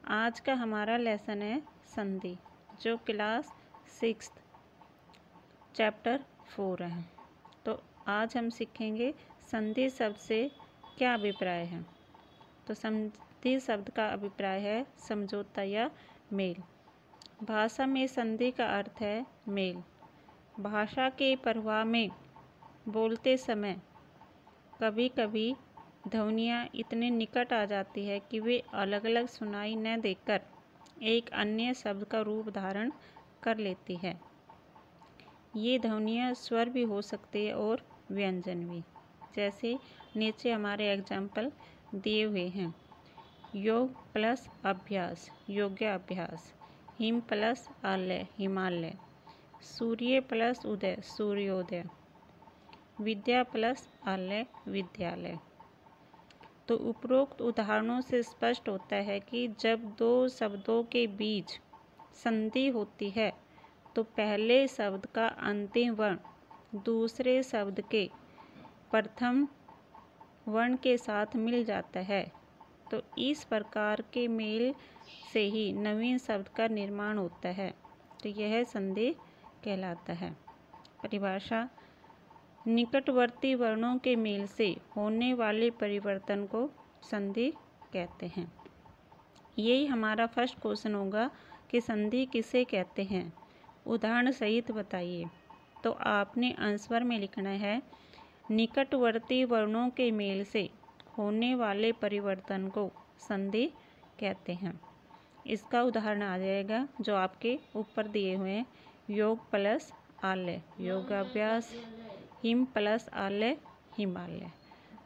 आज का हमारा लेसन है संधि, जो क्लास 6 चैप्टर 4 है। तो आज हम सीखेंगे संधि शब्द से क्या अभिप्राय है। तो संधि शब्द का अभिप्राय है समझौता या मेल। भाषा में संधि का अर्थ है मेल। भाषा के प्रवाह में बोलते समय कभी कभी ध्वनियाँ इतने निकट आ जाती है कि वे अलग अलग सुनाई न देकर एक अन्य शब्द का रूप धारण कर लेती है। ये ध्वनियाँ स्वर भी हो सकती है और व्यंजन भी। जैसे नीचे हमारे एग्जाम्पल दिए हुए हैं। योग प्लस अभ्यास, योगाभ्यास। हिम प्लस आलय, हिमालय। सूर्य प्लस उदय, सूर्योदय। विद्या प्लस आलय, विद्यालय। तो उपरोक्त उदाहरणों से स्पष्ट होता है कि जब दो शब्दों के बीच संधि होती है तो पहले शब्द का अंतिम वर्ण दूसरे शब्द के प्रथम वर्ण के साथ मिल जाता है। तो इस प्रकार के मेल से ही नवीन शब्द का निर्माण होता है। तो यह संधि कहलाता है। परिभाषा: निकटवर्ती वर्णों के मेल से होने वाले परिवर्तन को संधि कहते हैं। यही हमारा फर्स्ट क्वेश्चन होगा कि संधि किसे कहते हैं, उदाहरण सहित बताइए। तो आपने आंसर में लिखना है निकटवर्ती वर्णों के मेल से होने वाले परिवर्तन को संधि कहते हैं। इसका उदाहरण आ जाएगा जो आपके ऊपर दिए हुए हैं। योग प्लस आलय, योगाभ्यास। हिम प्लस आलय, हिमालय।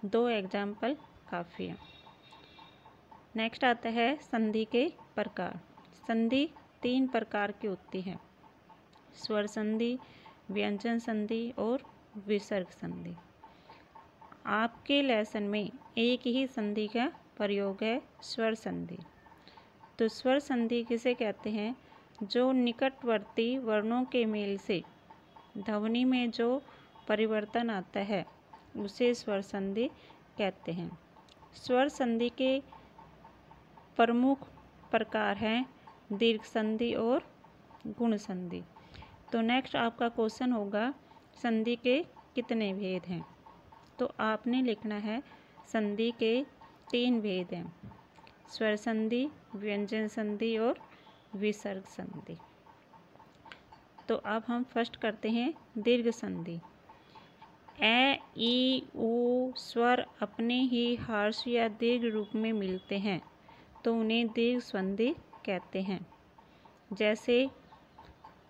2 एग्जाम्पल काफ़ी है। नेक्स्ट आता है संधि के प्रकार। संधि 3 प्रकार की होती है: स्वर संधि, व्यंजन संधि और विसर्ग संधि। आपके लेसन में एक ही संधि का प्रयोग है, स्वर संधि। तो स्वर संधि किसे कहते हैं? जो निकटवर्ती वर्णों के मेल से ध्वनि में जो परिवर्तन आता है उसे स्वर संधि कहते हैं। स्वर संधि के प्रमुख प्रकार हैं दीर्घ संधि और गुण संधि। तो नेक्स्ट आपका क्वेश्चन होगा संधि के कितने भेद हैं। तो आपने लिखना है संधि के 3 भेद हैं: स्वर संधि, व्यंजन संधि और विसर्ग संधि। तो अब हम फर्स्ट करते हैं दीर्घ संधि। ए, ई, ऊ स्वर अपने ही हर्ष या दीर्घ रूप में मिलते हैं तो उन्हें दीर्घ संधि कहते हैं। जैसे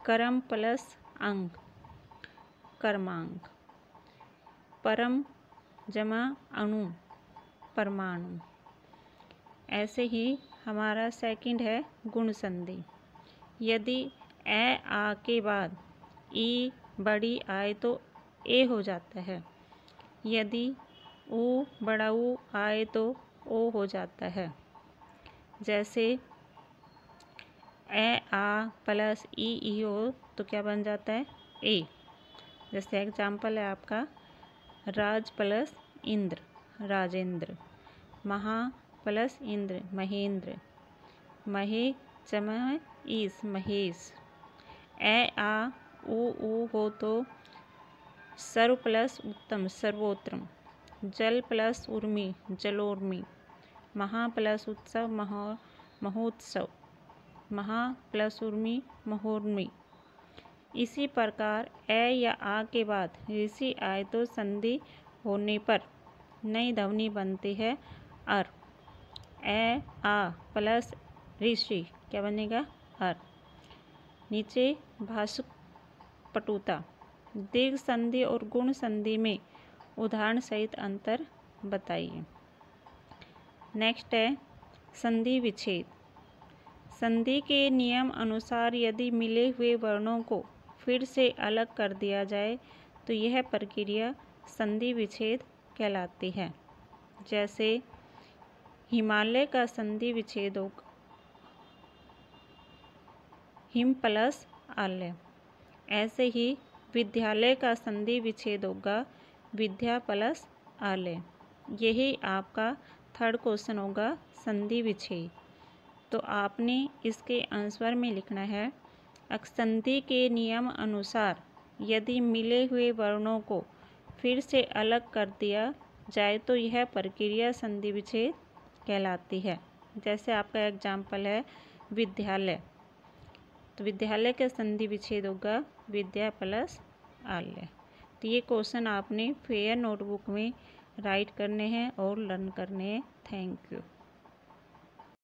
कर्म प्लस अंग, कर्मांग। परम जमा अणु, परमाणु। ऐसे ही हमारा सेकंड है गुण संधि। यदि ए आ के बाद ई बड़ी आए तो ए हो जाता है। यदि ऊ बड़ा ऊ आए तो ओ हो जाता है। जैसे ए आ प्लस ई हो तो क्या बन जाता है? ए। जैसे एग्जाम्पल है आपका राज प्लस इंद्र, राजेंद्र। महा प्लस इंद्र, महेंद्र। महे जमा ईस, महेश। ए आ ऊ हो तो सर्व प्लस उत्तम, सर्वोत्तम। जल प्लस उर्मी, जलोर्मी। महा प्लस उत्सव, महोत्सव। महा प्लस उर्मी, महोर्मी। इसी प्रकार ए या आ के बाद ऋषि आए तो संधि होने पर नई ध्वनि बनती है अर। ए आ प्लस ऋषि क्या बनेगा? अर। नीचे भाषुक पटुता। दीर्घ संधि और गुण संधि में उदाहरण सहित अंतर बताइए। नेक्स्ट है संधि विच्छेद। संधि के नियम अनुसार यदि मिले हुए वर्णों को फिर से अलग कर दिया जाए तो यह प्रक्रिया संधि विच्छेद कहलाती है। जैसे हिमालय का संधि विच्छेद होगा हिम प्लस आलय। ऐसे ही विद्यालय का संधि विच्छेद होगा विद्या प्लस आलय। यही आपका थर्ड क्वेश्चन होगा संधि विच्छेद। तो आपने इसके आंसर में लिखना है, संधि के नियम अनुसार यदि मिले हुए वर्णों को फिर से अलग कर दिया जाए तो यह प्रक्रिया संधि विच्छेद कहलाती है। जैसे आपका एग्जाम्पल है विद्यालय, तो विद्यालय का संधि विच्छेद होगा विद्या प्लस आलय। तो ये क्वेश्चन आपने फेयर नोटबुक में राइट करने हैं और लर्न करने हैं। Thank you.